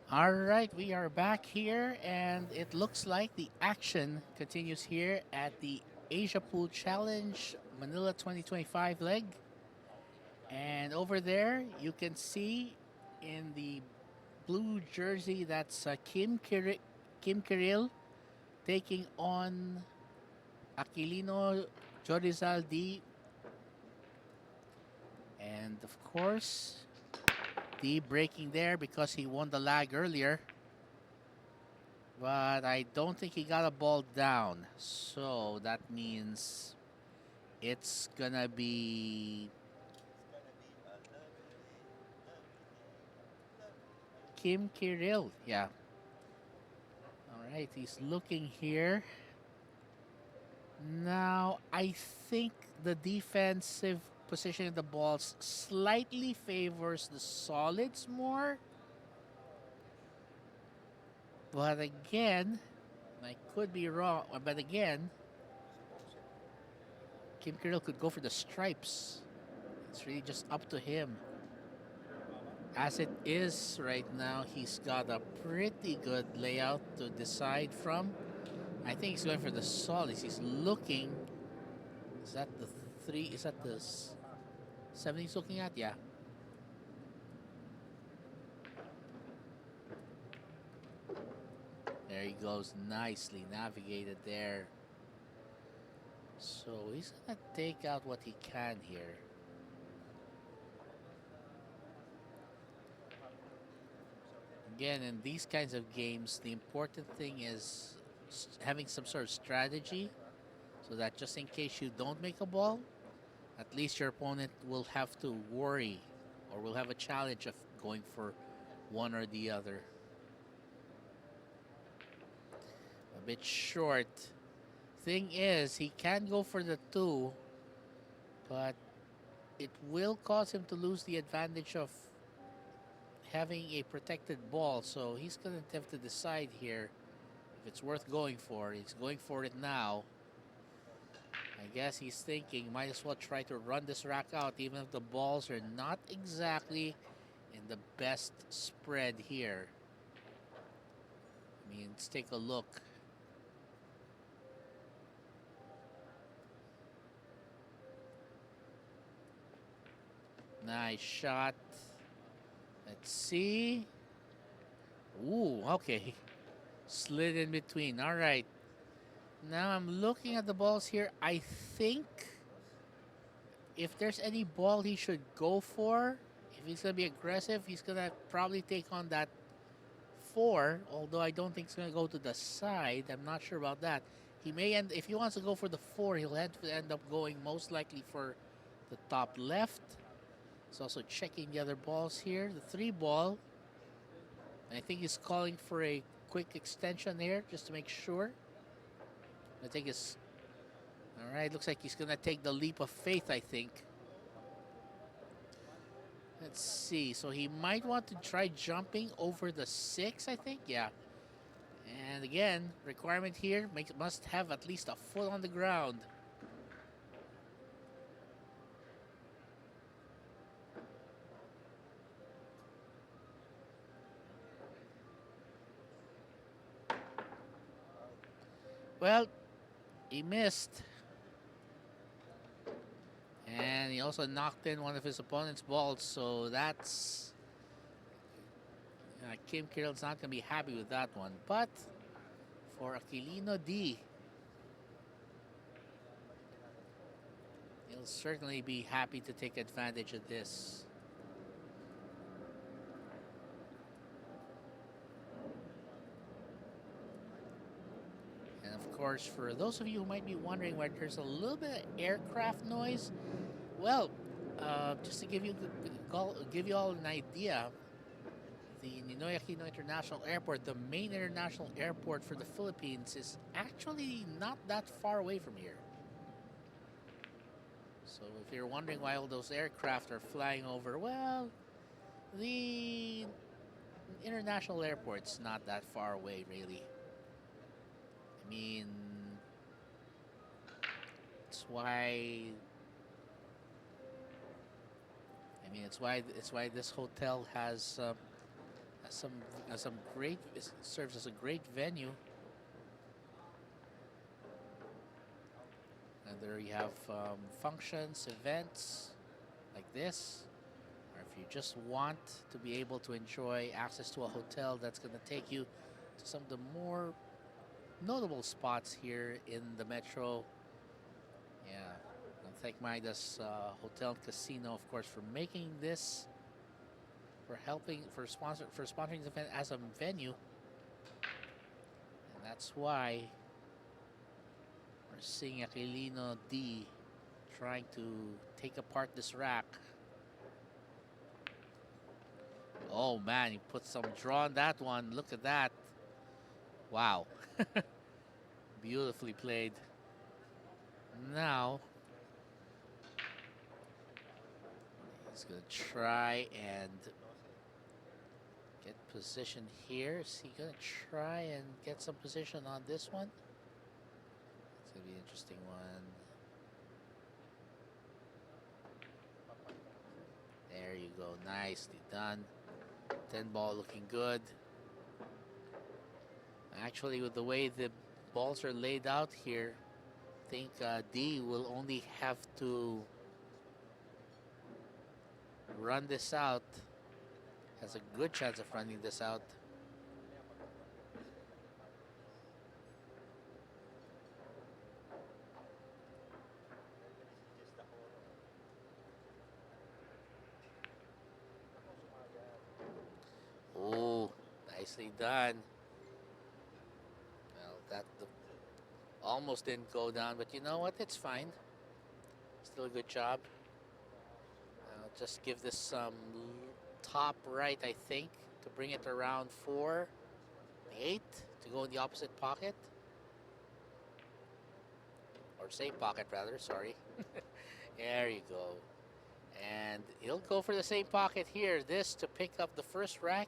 All right, we are back here, and it looks like the action continues here at the Asia Pool Challenge Manila 2025 leg. And over there, you can see in the blue jersey that's Kim Kirill taking on Aquilino Jorizal D. And of course, D breaking there because he won the lag earlier. But I don't think he got a ball down. So that means it's gonna be Kim Kirill. Yeah. All right. He's looking here. Now, I think the defensive position of the balls slightly favors the solids more. But again, I could be wrong. But again, Kim Kirill could go for the stripes. It's really just up to him. As it is right now, he's got a pretty good layout to decide from. I think he's going for the solids. He's looking. Is that the three? Is that the seven he's looking at? Yeah. There he goes. Nicely navigated there. So he's going to take out what he can here. Again, in these kinds of games, the important thing is having some sort of strategy so that just in case you don't make a ball, at least your opponent will have to worry or will have a challenge of going for one or the other. A bit short. Thing is, he can go for the two, but it will cause him to lose the advantage of having a protected ball. So he's going to have to decide here if it's worth going for. He's going for it now. I guess he's thinking, might as well try to run this rack out, even if the balls are not exactly in the best spread here. I mean, let's take a look. Nice shot. Let's see. Ooh, okay. Slid in between. All right. Now I'm looking at the balls here. I think if there's any ball he should go for, if he's going to be aggressive, he's going to probably take on that four, although I don't think it's going to go to the side. I'm not sure about that. He may end, if he wants to go for the four, he'll have to end up going most likely for the top left. He's also checking the other balls here. The three ball. I think he's calling for a quick extension here just to make sure. I think it's all right. Looks like he's gonna take the leap of faith. I think. Let's see. So he might want to try jumping over the six. I think. Yeah. And again, requirement here must have at least a foot on the ground. Well, he missed. And he also knocked in one of his opponent's balls, so that's Kim Kirill's not gonna be happy with that one. But for Aquilino D, he'll certainly be happy to take advantage of this. And of course, for those of you who might be wondering why there's a little bit of aircraft noise, well, just to give you all an idea, the Ninoy Aquino International Airport, the main international airport for the Philippines, is actually not that far away from here. So if you're wondering why all those aircraft are flying over, well, the international airport's not that far away, really. I mean, it's why. It's why this hotel some some great serves as a great venue. And there you have functions, events like this. Or if you just want to be able to enjoy access to a hotel that's going to take you to some of the more notable spots here in the metro. Yeah, and thank Midas Hotel and Casino, of course, for making this, for helping, for sponsoring the event as a venue. And that's why we're seeing Aquilino D trying to take apart this rack. Oh man, he put some draw on that one. Look at that. Wow. Beautifully played. Now, he's going to try and get position here. Is he going to try and get some position on this one? It's going to be an interesting one. There you go. Nicely done. 10 ball looking good. Actually, with the way the balls are laid out here, I think D will only have to run this out. Has a good chance of running this out. Oh, nicely done. Well, almost didn't go down, but you know what? It's fine. Still a good job. I'll just give this some top right, I think, to bring it around 4, 8 to go in the opposite pocket. Or same pocket, rather, sorry. There you go. And he'll go for the same pocket here. This to pick up the first rack.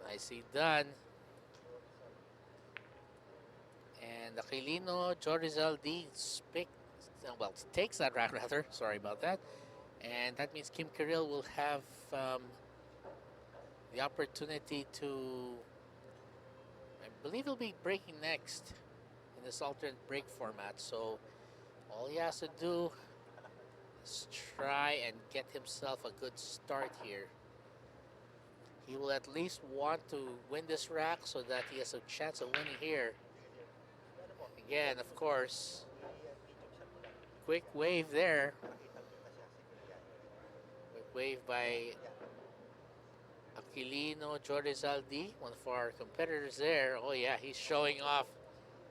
Nicely done. And Aquilino Jorizal D takes that rack rather. Sorry about that. And that means Kim Kirill will have the opportunity to, I believe he'll be breaking next in this alternate break format. So all he has to do is try and get himself a good start here. He will at least want to win this rack so that he has a chance of winning here. Again, of course, quick wave there. Quick wave by Aquilino Jorizal D, one of our competitors there. Oh yeah, he's showing off.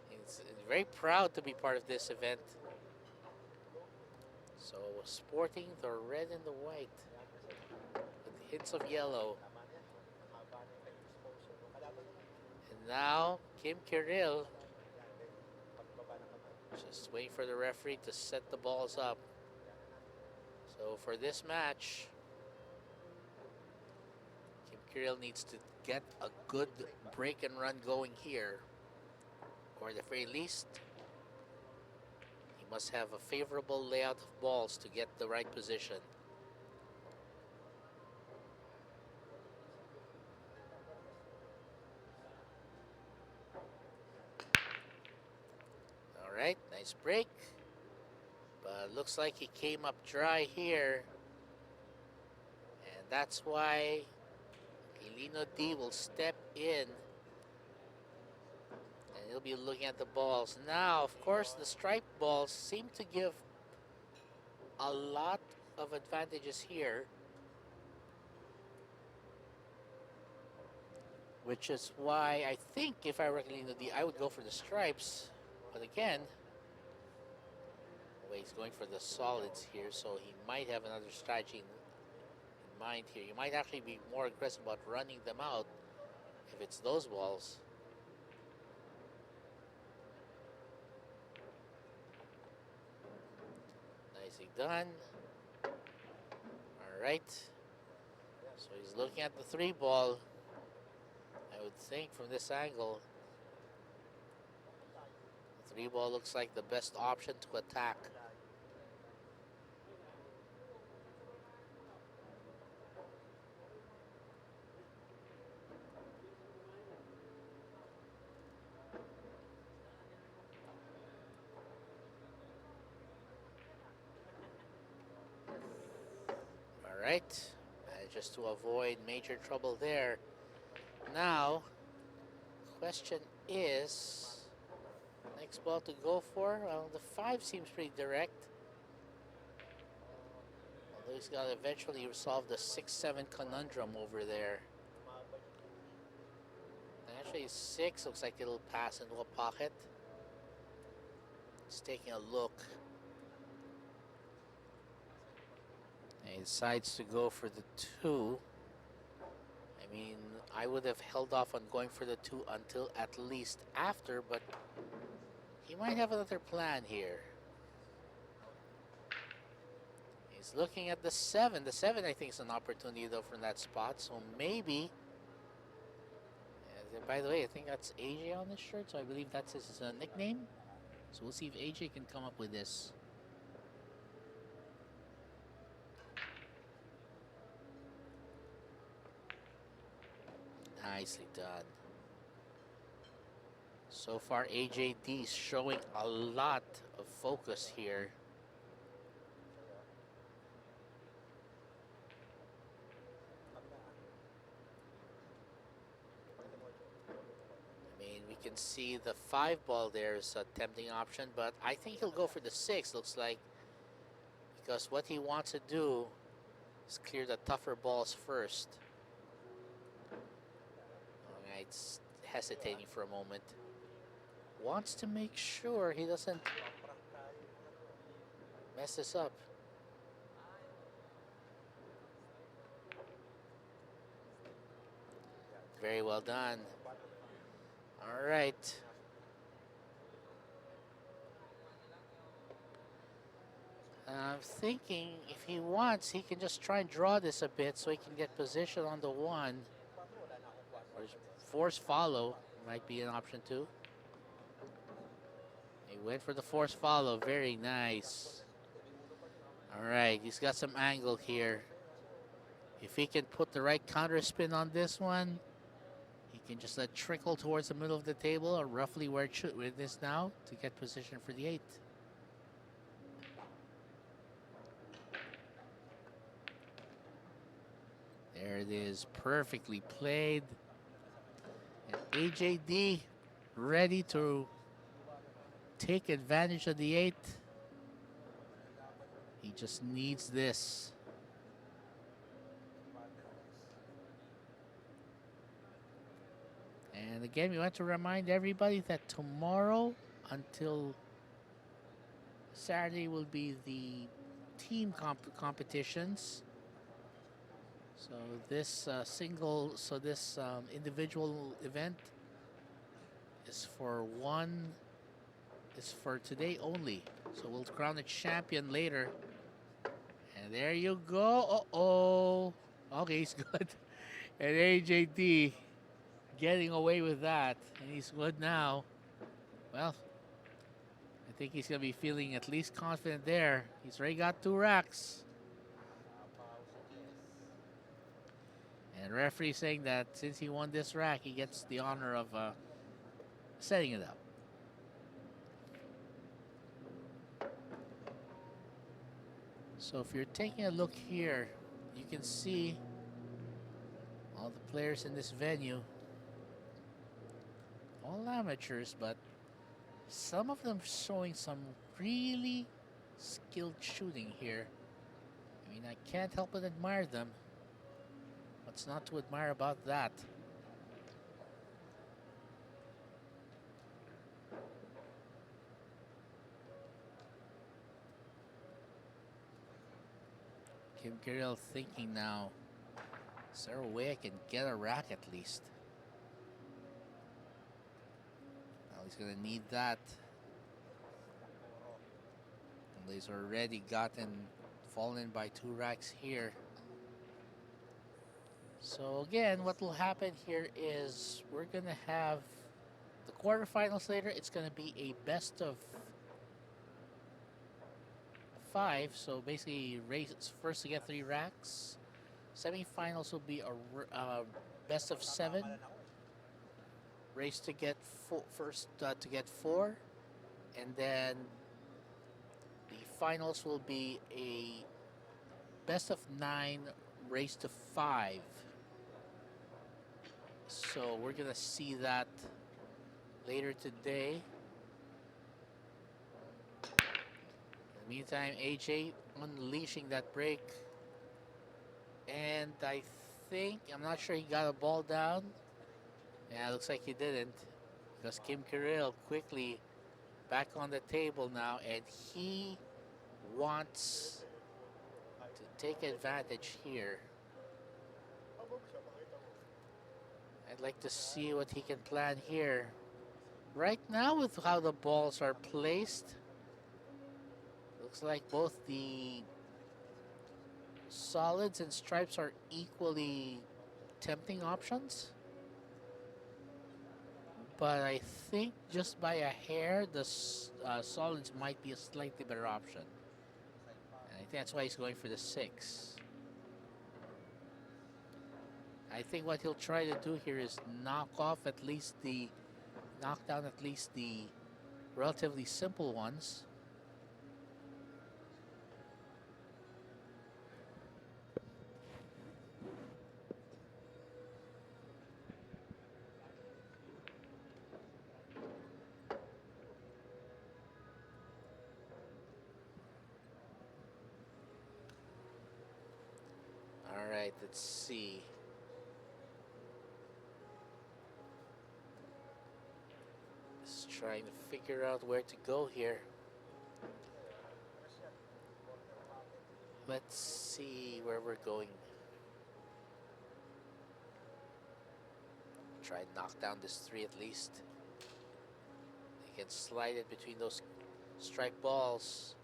He's very proud to be part of this event. So sporting the red and the white with hints of yellow. And now Kim Kirill just waiting for the referee to set the balls up. So for this match, Kim Kirill needs to get a good break and run going here. Or at the very least, he must have a favorable layout of balls to get the right position. All right, nice break. But looks like he came up dry here. And that's why Aquilino D will step in. And he'll be looking at the balls. Now, of course, the striped balls seem to give a lot of advantages here. Which is why I think if I were Aquilino D, I would go for the stripes. But again, well, he's going for the solids here, so he might have another strategy in mind here. You might actually be more aggressive about running them out if it's those balls. Nicely done. All right. So he's looking at the 3 ball. I would think from this angle, the 3 ball looks like the best option to attack. right. Just to avoid major trouble there. Now, question is, next ball to go for? Well, the 5 seems pretty direct. Although he's got to eventually resolve the 6-7 conundrum over there. Actually, 6 looks like it'll pass into a pocket. He's taking a look. And he decides to go for the 2. I mean, I would have held off on going for the 2 until at least after, but he might have another plan here. He's looking at the 7. The 7, I think, is an opportunity, though, from that spot. So maybe... by the way, I think that's AJ on this shirt, so I believe that's his nickname. So we'll see if AJ can come up with this. Nicely done. So far, AJD is showing a lot of focus here. I mean, we can see the 5 ball there is a tempting option, but I think he'll go for the 6, looks like. Because what he wants to do is clear the tougher balls first. Alright, it's hesitating for a moment. Wants to make sure he doesn't mess this up. Very well done. All right. I'm thinking if he wants, he can just try and draw this a bit so he can get position on the 1. Or force follow might be an option too. He went for the force follow. Very nice. All right, he's got some angle here. If he can put the right counter spin on this one, he can just let trickle towards the middle of the table, or roughly where it is now, to get position for the 8. There it is, perfectly played. And AJD ready to take advantage of the 8. He just needs this. And again, we want to remind everybody that tomorrow until Saturday will be the team competitions. So this individual event is for today only. So we'll crown a champion later. And there you go. Uh-oh. Okay, he's good. And AJD getting away with that. And he's good now. Well, I think he's going to be feeling at least confident there. He's already got 2 racks. And referee saying that since he won this rack, he gets the honor of setting it up. So if you're taking a look here, you can see all the players in this venue. All amateurs, but some of them showing some really skilled shooting here. I mean, I can't help but admire them. What's not to admire about that? Kirill thinking now, is there a way I can get a rack at least? Well, he's gonna need that. And he's already fallen by 2 racks here. So again, what will happen here is we're gonna have the quarterfinals later. It's gonna be a best of 5. So basically, race first to get 3 racks. Semifinals will be a best of 7. Race to get first to get 4, and then the finals will be a best of 9 raised to 5. So we're gonna see that later today. In the meantime, AJ unleashing that break. And I think, I'm not sure he got a ball down. Yeah, looks like he didn't. Because Kim Kirill quickly back on the table now, and he wants to take advantage here. I'd like to see what he can plan here. Right now, with how the balls are placed, looks like both the solids and stripes are equally tempting options. But I think just by a hair, the solids might be a slightly better option. And I think that's why he's going for the 6. I think what he'll try to do here is knock down at least the relatively simple ones. All right, let's see. Just trying to figure out where to go here. Let's see where we're going. Try and knock down this 3 at least. They can slide it between those strike balls.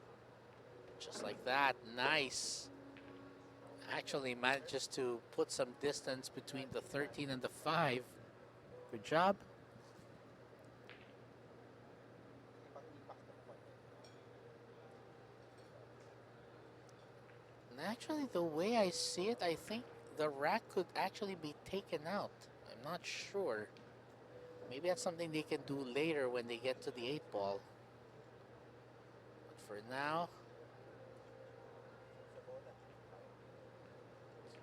Just like that. Nice. Actually manages to put some distance between the 13 and the 5. Good job. And actually, the way I see it, I think the rack could actually be taken out. I'm not sure. Maybe that's something they can do later when they get to the 8 ball. But for now,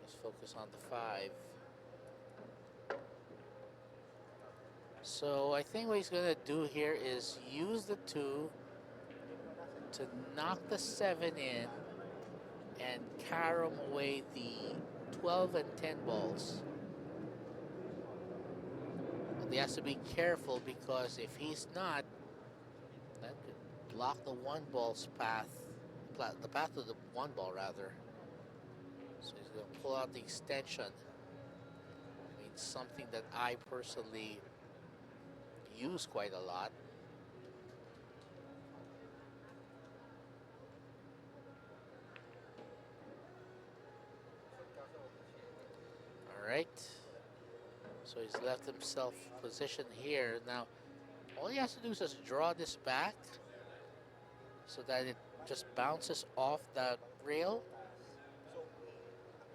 let's focus on the 5. So I think what he's going to do here is use the 2 to knock the 7 in and carom away the 12 and 10 balls. But he has to be careful, because if he's not, that could block the 1 ball's path, the path of the 1 ball rather. So he's going to pull out the extension. I mean, something that I personally use quite a lot. All right. So he's left himself positioned here. Now, all he has to do is just draw this back so that it just bounces off that rail.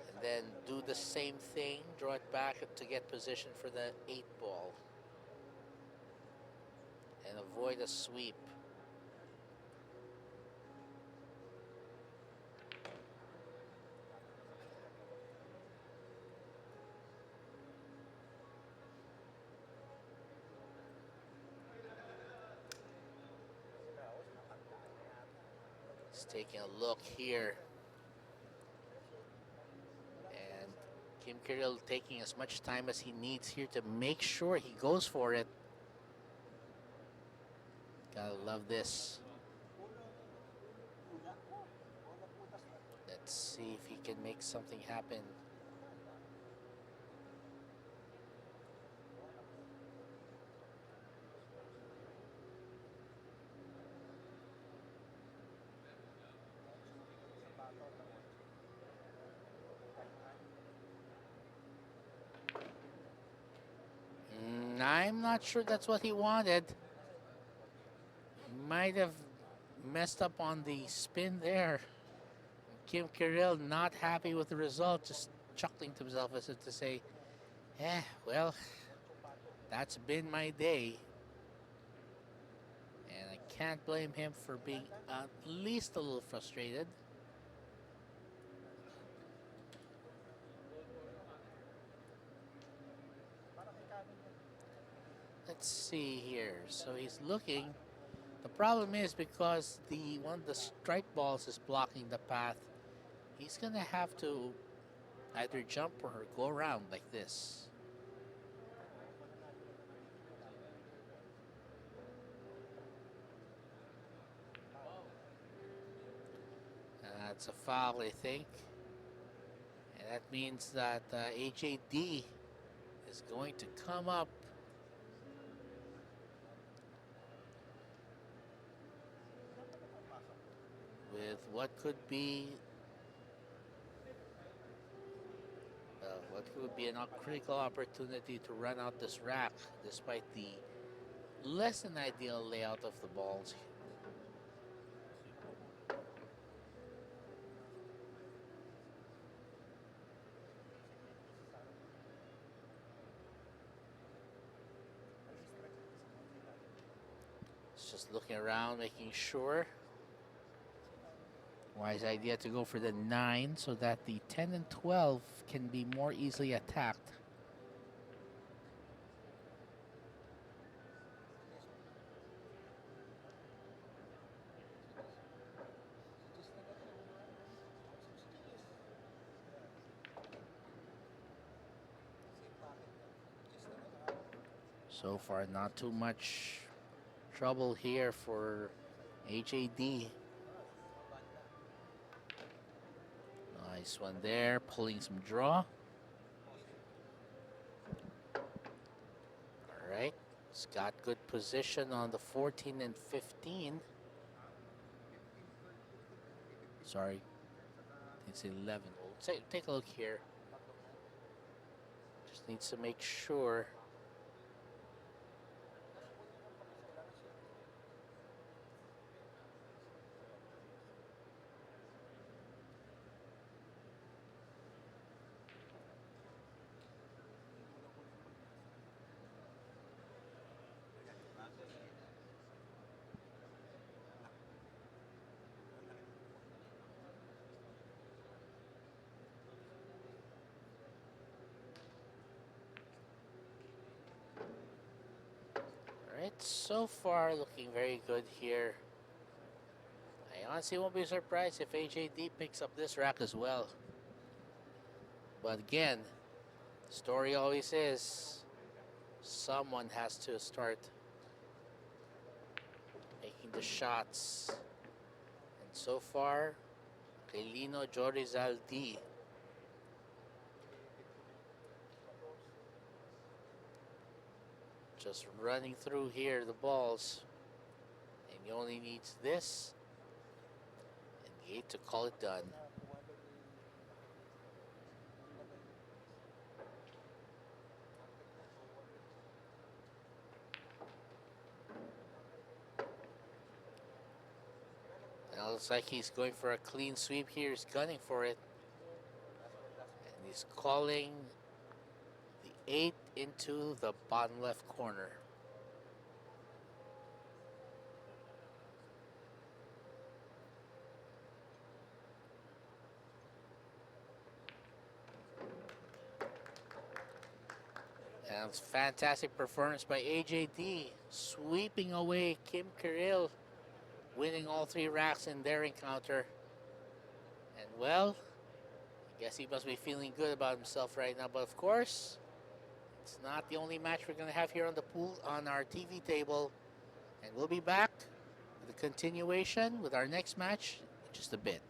And then do the same thing, draw it back to get position for the 8 ball. And avoid a sweep. He's taking a look here. And Kim Kirill taking as much time as he needs here to make sure he goes for it. Gotta love this. Let's see if he can make something happen. I'm not sure that's what he wanted. Might have messed up on the spin there. Kim Kirill not happy with the result, just chuckling to himself as if to say, well, that's been my day. And I can't blame him for being at least a little frustrated. So he's looking. The problem is because the one of the strike balls is blocking the path, he's gonna have to either jump or go around like this. That's a foul, I think. And that means that AJD is going to come up with what could be a critical opportunity to run out this rack despite the less than ideal layout of the balls. It's just looking around, making sure. Wise idea to go for the 9 so that the 10 and 12 can be more easily attacked. So far, not too much trouble here for HAD. Nice one there, pulling some draw. All right, it's got good position on the 14 and 15. Sorry, it's 11. We'll take a look here. Just needs to make sure. Alright, so far looking very good here. I honestly won't be surprised if HAD picks up this rack as well. But again, the story always is someone has to start making the shots. And so far, Aquilino Jorizal D. Just running through here the balls. And he only needs this and the 8 to call it done. Now it looks like he's going for a clean sweep here. He's gunning for it. And he's calling the 8 into the bottom left corner. And it's fantastic performance by AJD, sweeping away Kirill, winning all 3 racks in their encounter. And well, I guess he must be feeling good about himself right now. But of course, it's not the only match we're going to have here on the pool on our TV table. And we'll be back with a continuation with our next match in just a bit.